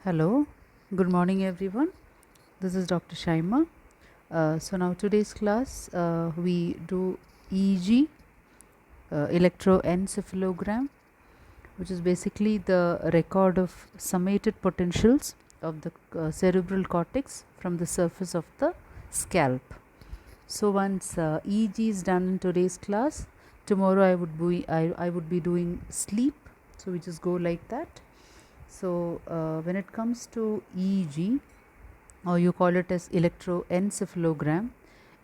Hello, good morning everyone. This is Dr. Shaima. So now today's class we do EEG, electroencephalogram, which is basically the record of summated potentials of the cerebral cortex from the surface of the scalp. So once EEG is done in today's class, tomorrow I would be doing sleep. So we just go like that. So when it comes to EEG, or you call it as electroencephalogram,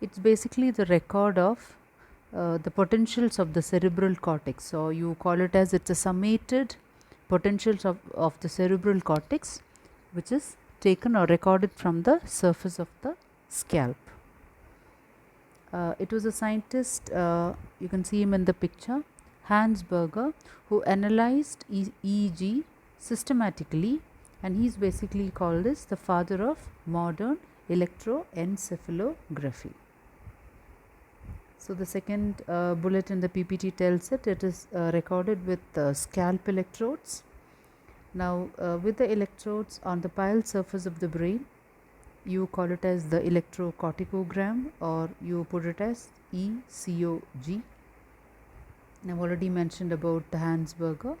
it's basically the record of the potentials of the cerebral cortex. So you call it as it's a summated potentials of the cerebral cortex, which is taken or recorded from the surface of the scalp. It was a scientist, you can see him in the picture, Hans Berger, who analyzed EEG systematically, and he's basically called as the father of modern electroencephalography. So the second bullet in the PPT tells it is recorded with scalp electrodes. Now with the electrodes on the pile surface of the brain, you call it as the electrocorticogram, or you put it as ECOG. I've already mentioned about Hans Berger,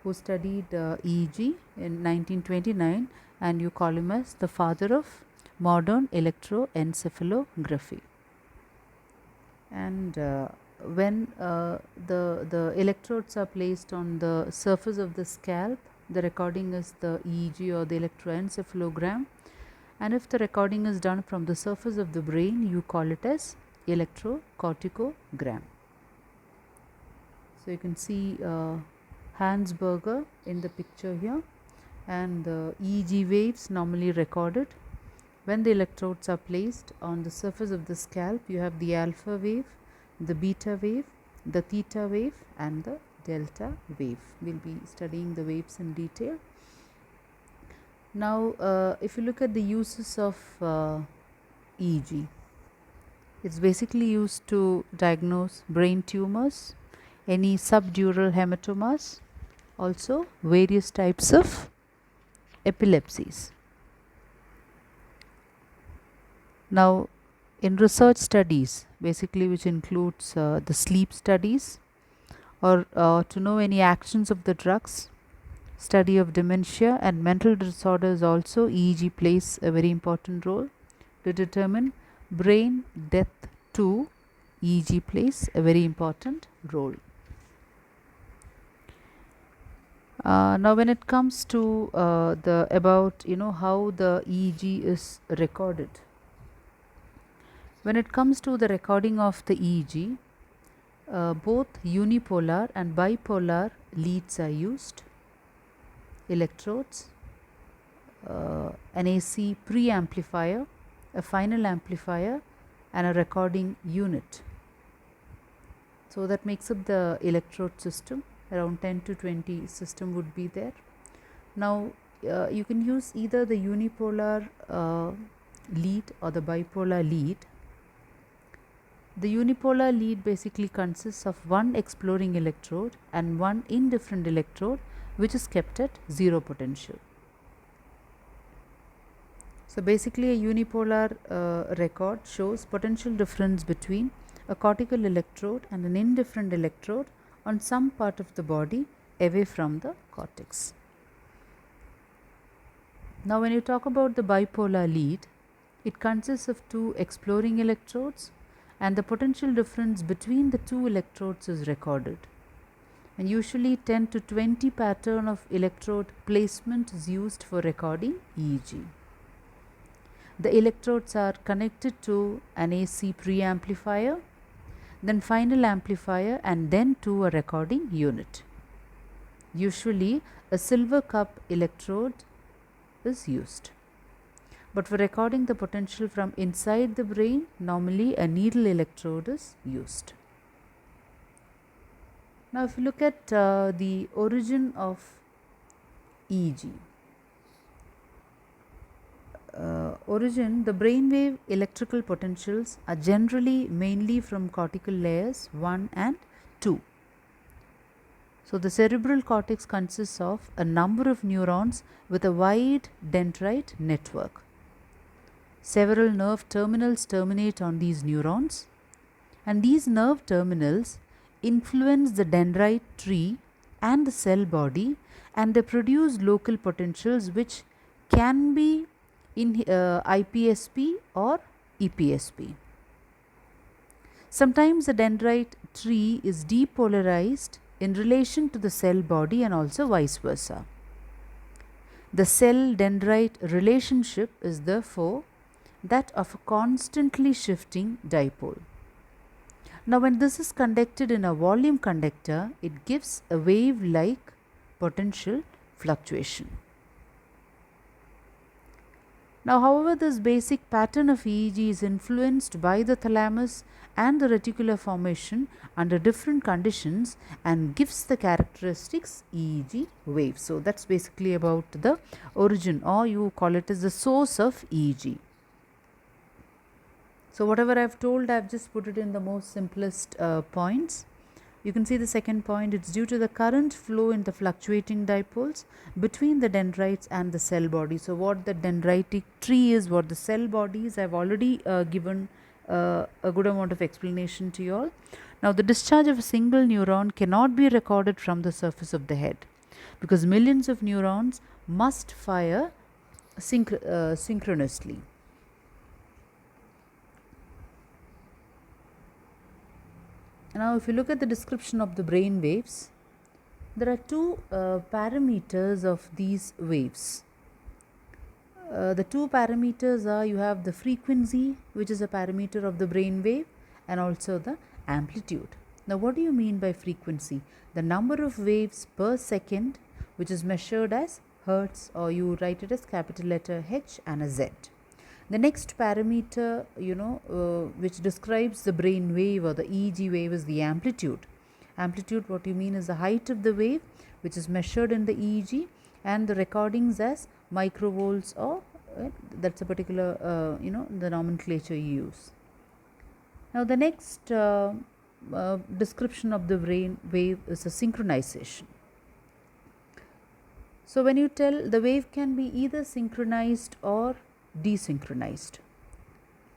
who studied EEG in 1929, and you call him as the father of modern electroencephalography. And when the electrodes are placed on the surface of the scalp, the recording is the EEG or the electroencephalogram. And if the recording is done from the surface of the brain, you call it as electrocorticogram. So you can see Hans Berger in the picture here, and the EEG waves normally recorded. When the electrodes are placed on the surface of the scalp, you have the alpha wave, the beta wave, the theta wave, and the delta wave. We'll be studying the waves in detail. Now if you look at the uses of EEG, it's basically used to diagnose brain tumors, any subdural hematomas, also various types of epilepsies. Now in research studies, basically which includes the sleep studies, or to know any actions of the drugs, study of dementia and mental disorders, also EEG plays a very important role. To determine brain death too, EEG plays a very important role. Now when it comes to how the EEG is recorded. When it comes to the recording of the EEG, both unipolar and bipolar leads are used, electrodes, an AC preamplifier, a final amplifier, and a recording unit. So that makes up the electrode system. Around 10 to 20 system would be there. Now you can use either the unipolar lead or the bipolar lead. The unipolar lead basically consists of one exploring electrode and one indifferent electrode, which is kept at zero potential. So basically a unipolar record shows potential difference between a cortical electrode and an indifferent electrode on some part of the body away from the cortex. Now when you talk about the bipolar lead, it consists of two exploring electrodes, and the potential difference between the two electrodes is recorded. And usually 10 to 20 pattern of electrode placement is used for recording EEG. The electrodes are connected to an AC preamplifier, then final amplifier, and then to a recording unit. Usually a silver cup electrode is used. But for recording the potential from inside the brain, normally a needle electrode is used. Now if you look at the origin of EEG. The brainwave electrical potentials are generally mainly from cortical layers 1 and 2. So the cerebral cortex consists of a number of neurons with a wide dendrite network. Several nerve terminals terminate on these neurons, and these nerve terminals influence the dendrite tree and the cell body, and they produce local potentials which can be in IPSP or EPSP. Sometimes the dendrite tree is depolarized in relation to the cell body and also vice versa. The cell dendrite relationship is therefore that of a constantly shifting dipole. Now, when this is conducted in a volume conductor, it gives a wave-like potential fluctuation. Now, however, this basic pattern of EEG is influenced by the thalamus and the reticular formation under different conditions and gives the characteristics EEG waves. So, that's basically about the origin, or you call it as the source of EEG. So, whatever I have told, I have just put it in the most simplest points. You can see the second point, it's due to the current flow in the fluctuating dipoles between the dendrites and the cell body. So, what the dendritic tree is, what the cell body is, I have already given a good amount of explanation to you all. Now, the discharge of a single neuron cannot be recorded from the surface of the head because millions of neurons must fire synchronously. Now, if you look at the description of the brain waves, there are two parameters of these waves. The two parameters are, you have the frequency, which is a parameter of the brain wave, and also the amplitude. Now, what do you mean by frequency? The number of waves per second, which is measured as hertz, or you write it as capital letter H and a Z. The next parameter, which describes the brain wave or the EEG wave, is the amplitude. Amplitude, what you mean is the height of the wave, which is measured in the EEG, and the recordings as microvolts, or that's a particular, the nomenclature you use. Now, the next description of the brain wave is a synchronization. So, when you tell the wave can be either synchronized or desynchronized.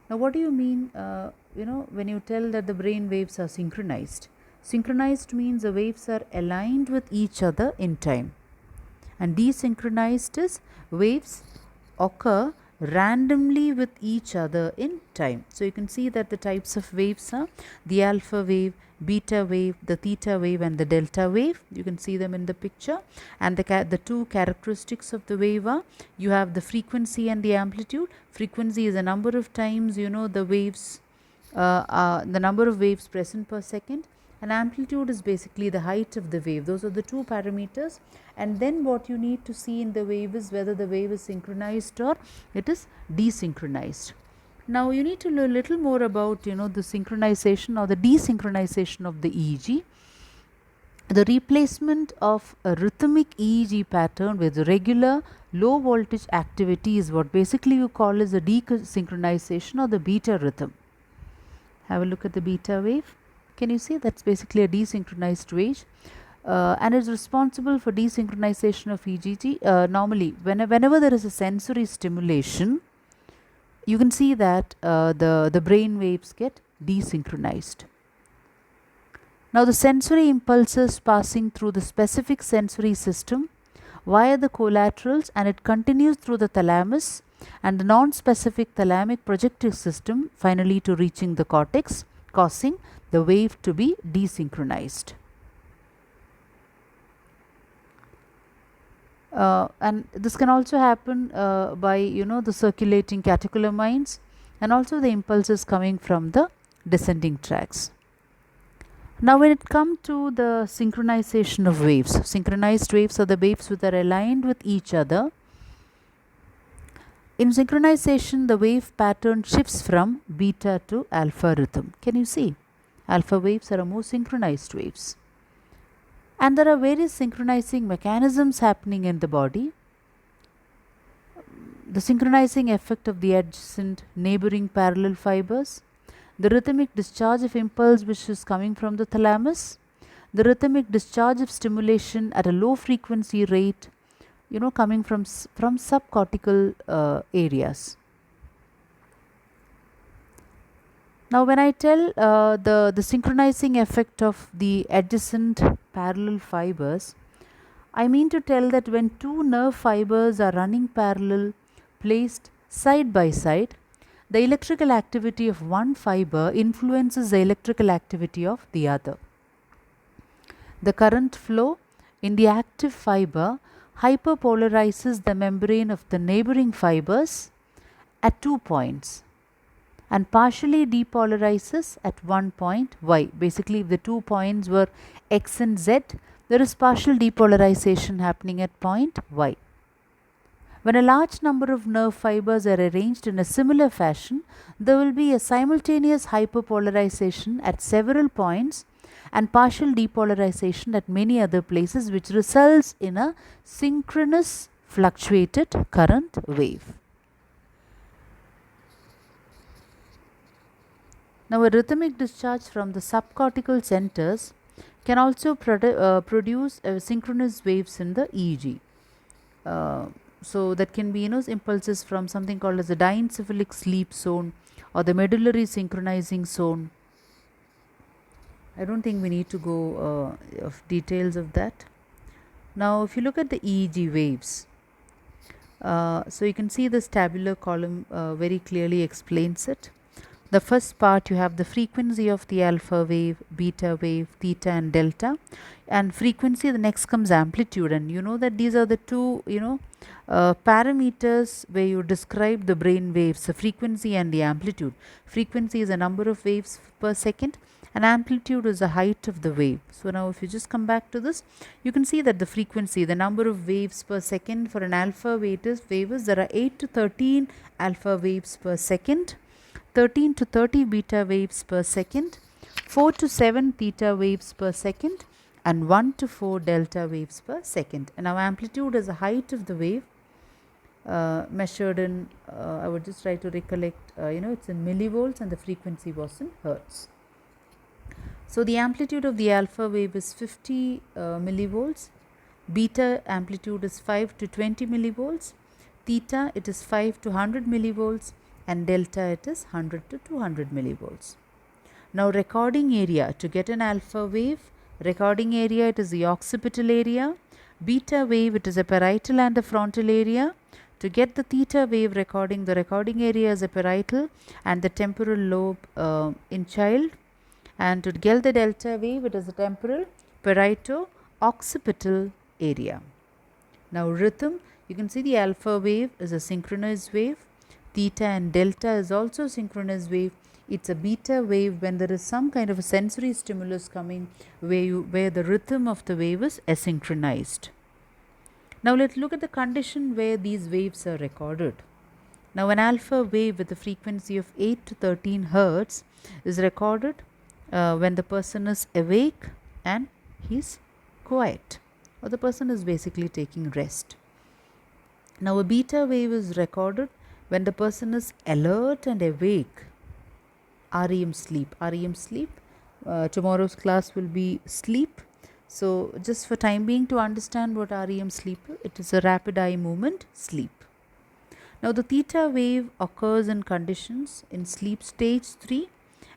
Now, what do you mean, when you tell that the brain waves are synchronized? Synchronized means the waves are aligned with each other in time, and desynchronized is waves occur randomly with each other in time. So, you can see that the types of waves are the alpha wave, beta wave, the theta wave, and the delta wave. You can see them in the picture, and the two characteristics of the wave are, you have the frequency and the amplitude. Frequency is the number of times the waves, the number of waves present per second, and amplitude is basically the height of the wave. Those are the two parameters, and then what you need to see in the wave is whether the wave is synchronized or it is desynchronized. Now, you need to know a little more about the synchronization or the desynchronization of the EEG. The replacement of a rhythmic EEG pattern with regular low voltage activity is what basically you call as the desynchronization or the beta rhythm. Have a look at the beta wave. Can you see that's basically a desynchronized wave, and is responsible for desynchronization of EEG. Normally, whenever there is a sensory stimulation, you can see that the brain waves get desynchronized. Now, the sensory impulses passing through the specific sensory system via the collaterals, and it continues through the thalamus and the non-specific thalamic projective system, finally to reaching the cortex, causing the wave to be desynchronized. And this can also happen by the circulating catecholamines, and also the impulses coming from the descending tracts. Now, when it comes to the synchronization of waves, synchronized waves are the waves which are aligned with each other. In synchronization, the wave pattern shifts from beta to alpha rhythm. Can you see? Alpha waves are more synchronized waves. And there are various synchronizing mechanisms happening in the body. The synchronizing effect of the adjacent neighboring parallel fibers, the rhythmic discharge of impulse which is coming from the thalamus, the rhythmic discharge of stimulation at a low frequency rate, coming from subcortical areas. Now, when I tell the synchronizing effect of the adjacent parallel fibers, I mean to tell that when two nerve fibers are running parallel, placed side by side, the electrical activity of one fiber influences the electrical activity of the other. The current flow in the active fiber hyperpolarizes the membrane of the neighboring fibers at 2 points and partially depolarizes at one point y. Basically, if the 2 points were x and z, there is partial depolarization happening at point y. When a large number of nerve fibers are arranged in a similar fashion, there will be a simultaneous hyperpolarization at several points and partial depolarization at many other places, which results in a synchronous fluctuated current wave. Now, a rhythmic discharge from the subcortical centers can also produce synchronous waves in the EEG. So that can be impulses from something called as the diencephalic sleep zone or the medullary synchronizing zone. I don't think we need to go of details of that. Now, if you look at the EEG waves, so you can see this tabular column very clearly explains it. The first part, you have the frequency of the alpha wave, beta wave, theta and delta, and frequency. The next comes amplitude, and you know that these are the two parameters where you describe the brain waves, the frequency and the amplitude. Frequency is a number of waves per second and amplitude is the height of the wave. So now if you just come back to this, you can see that the frequency, the number of waves per second for an alpha wave is there are 8 to 13 alpha waves per second, 13 to 30 beta waves per second, 4 to 7 theta waves per second, and 1 to 4 delta waves per second. And our amplitude is the height of the wave measured in, I would just try to recollect, it's in millivolts, and the frequency was in hertz. So the amplitude of the alpha wave is 50 millivolts, beta amplitude is 5 to 20 millivolts, theta it is 5 to 100 millivolts, and delta it is 100 to 200 millivolts. Now recording area, to get an alpha wave, recording area it is the occipital area, beta wave it is a parietal and a frontal area. To get the theta wave recording, the recording area is a parietal and the temporal lobe in child, and to get the delta wave it is a temporal, parieto-occipital area. Now rhythm, you can see the alpha wave is a synchronous wave, theta and delta is also synchronous wave. It's a beta wave when there is some kind of a sensory stimulus coming where the rhythm of the wave is asynchronized. Now let's look at the condition where these waves are recorded. Now an alpha wave with a frequency of 8 to 13 hertz is recorded when the person is awake and he's quiet, or the person is basically taking rest. Now a beta wave is recorded when the person is alert and awake, REM sleep. Tomorrow's class will be sleep. So just for time being, to understand what REM sleep is, it is a rapid eye movement sleep. Now the theta wave occurs in conditions in sleep stage 3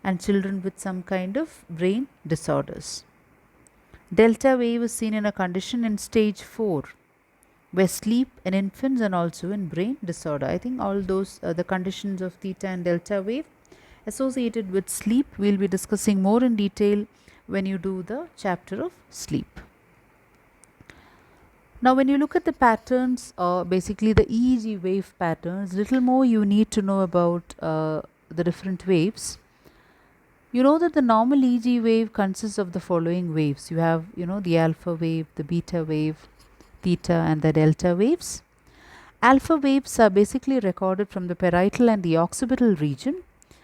and children with some kind of brain disorders. Delta wave is seen in a condition in stage 4 where sleep in infants and also in brain disorder. I think all those the conditions of theta and delta wave associated with sleep we will be discussing more in detail when you do the chapter of sleep. Now when you look at the patterns, basically the EEG wave patterns, little more you need to know about the different waves. You know that the normal EEG wave consists of the following waves. You have the alpha wave, the beta wave, theta and the delta waves. Alpha waves are basically recorded from the parietal and the occipital region,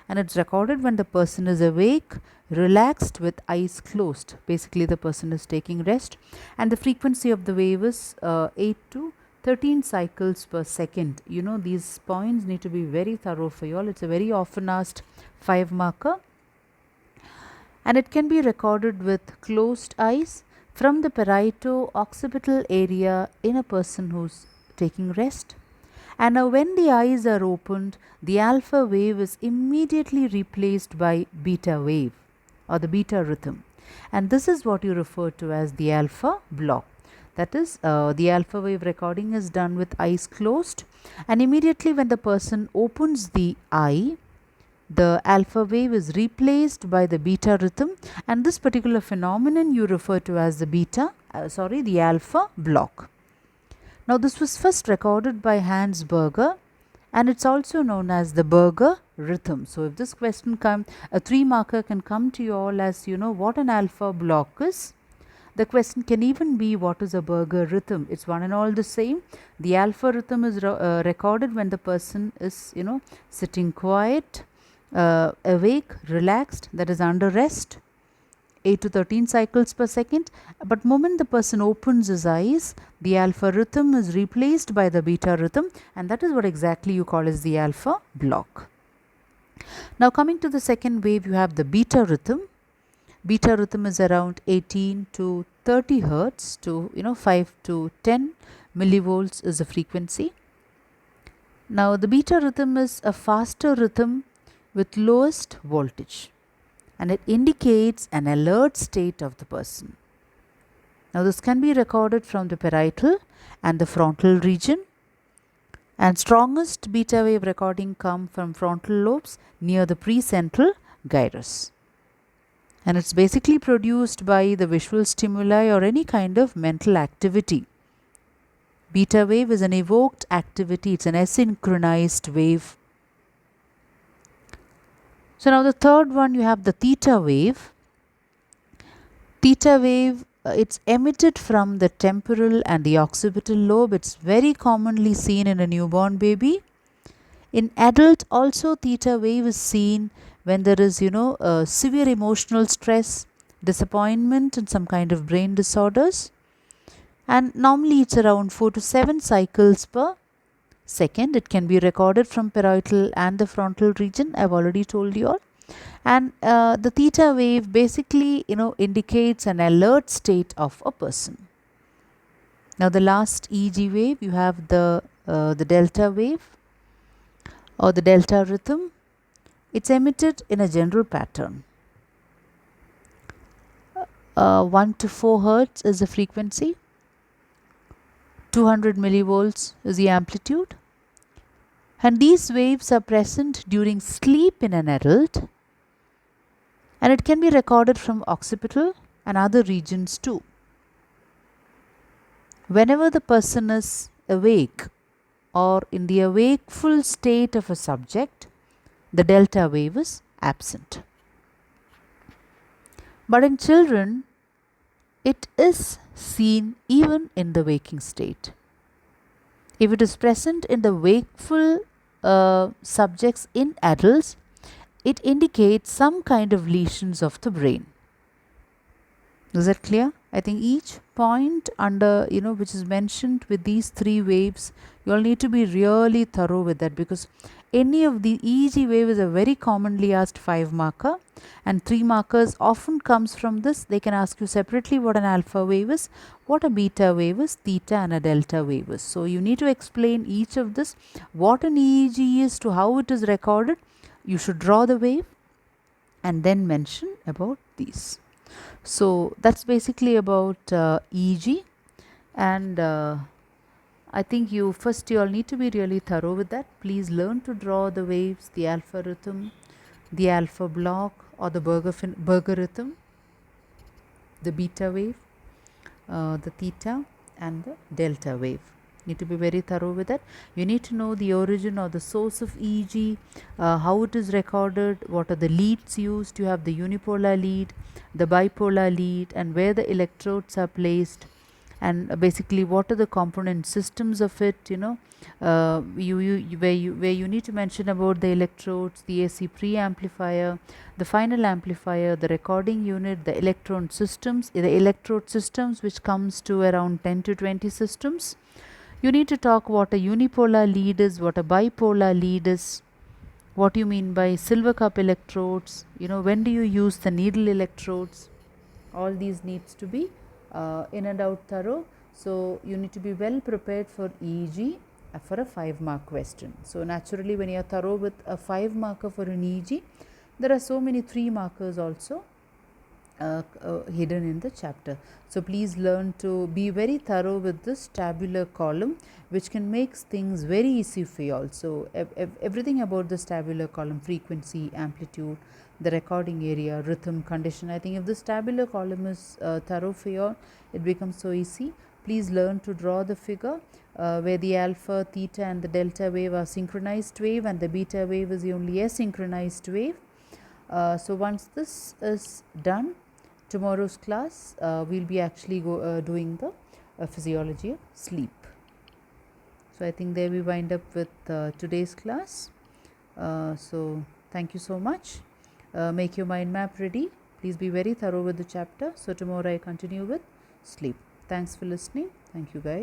and it's recorded when the person is awake, relaxed with eyes closed. Basically the person is taking rest, and the frequency of the wave is 8 to 13 cycles per second. These points need to be very thorough for you all. It's a very often asked 5 marker. and it can be recorded with closed eyes from the parieto-occipital area in a person who's taking rest. And now when the eyes are opened, the alpha wave is immediately replaced by beta wave or the beta rhythm. And this is what you refer to as the alpha block. That is, the alpha wave recording is done with eyes closed, and immediately when the person opens the eye, the alpha wave is replaced by the beta rhythm, and this particular phenomenon you refer to as the alpha block. Now this was first recorded by Hans Berger, and it's also known as the Berger rhythm. So if this question comes, a 3-marker can come to you all as what an alpha block is. The question can even be what is a Berger rhythm. It's one and all the same. The alpha rhythm is recorded when the person is sitting quiet, awake, relaxed, that is under rest, 8 to 13 cycles per second. But moment the person opens his eyes, the alpha rhythm is replaced by the beta rhythm, and that is what exactly you call as the alpha block. Now coming to the second wave, you have the beta rhythm. Beta rhythm is around 18 to 30 hertz to 5 to 10 millivolts is the frequency. Now the beta rhythm is a faster rhythm with lowest voltage, and it indicates an alert state of the person. Now this can be recorded from the parietal and the frontal region, and strongest beta wave recording come from frontal lobes near the precentral gyrus. And it's basically produced by the visual stimuli or any kind of mental activity. Beta wave is an evoked activity, it's an asynchronized wave. So now the third one, you have the theta wave. Theta wave, it's emitted from the temporal and the occipital lobe. It's very commonly seen in a newborn baby. In adult also, theta wave is seen when there is severe emotional stress, disappointment, and some kind of brain disorders. And normally it's around 4 to 7 cycles per second. It can be recorded from parietal and the frontal region, I've already told you all. And the theta wave basically indicates an alert state of a person. Now the last EEG wave, you have the delta wave or the delta rhythm. It's emitted in a general pattern. 1 to 4 hertz is the frequency. 200 millivolts is the amplitude. And these waves are present during sleep in an adult, and it can be recorded from occipital and other regions too. Whenever the person is awake or in the awakeful state of a subject, the delta wave is absent. But in children, it is seen even in the waking state. If it is present in the wakeful subjects in adults, it indicates some kind of lesions of the brain. Is that clear? I think each point under which is mentioned with these 3 waves, you all need to be really thorough with that, because any of the EEG wave is a very commonly asked 5-marker, and 3 markers often comes from this. They can ask you separately what an alpha wave is, what a beta wave is, theta and a delta wave is. So you need to explain each of this, what an EEG is to how it is recorded. You should draw the wave and then mention about these. So that's basically about EEG, and I think you all need to be really thorough with that. Please learn to draw the waves, the alpha rhythm, the alpha block or the Berger rhythm, the beta wave, the theta and the delta wave. Need to be very thorough with that. You need to know the origin or the source of EEG, how it is recorded, what are the leads used. You have the unipolar lead, the bipolar lead, and where the electrodes are placed, and basically what are the component systems of it. Where you need to mention about the electrodes, the AC preamplifier, the final amplifier, the recording unit, the electrode systems which comes to around 10 to 20 systems. You need to talk what a unipolar lead is, what a bipolar lead is, what you mean by silver cup electrodes, when do you use the needle electrodes. All these needs to be in and out thorough. So you need to be well prepared for EEG for a 5-mark question. So naturally, when you are thorough with a 5 marker for an EEG, there are so many 3 markers also hidden in the chapter. So please learn to be very thorough with this tabular column, which can make things very easy for you also. Everything about this tabular column, frequency, amplitude, the recording area, rhythm, condition. I think if this tabular column is thorough for you, it becomes so easy. Please learn to draw the figure where the alpha, theta and the delta wave are synchronized wave, and the beta wave is the only asynchronized wave. So once this is done, tomorrow's class we'll be actually doing the physiology of sleep. So I think there we wind up with today's class. So thank you so much. Make your mind map ready. Please be very thorough with the chapter. So tomorrow I continue with sleep. Thanks for listening. Thank you guys.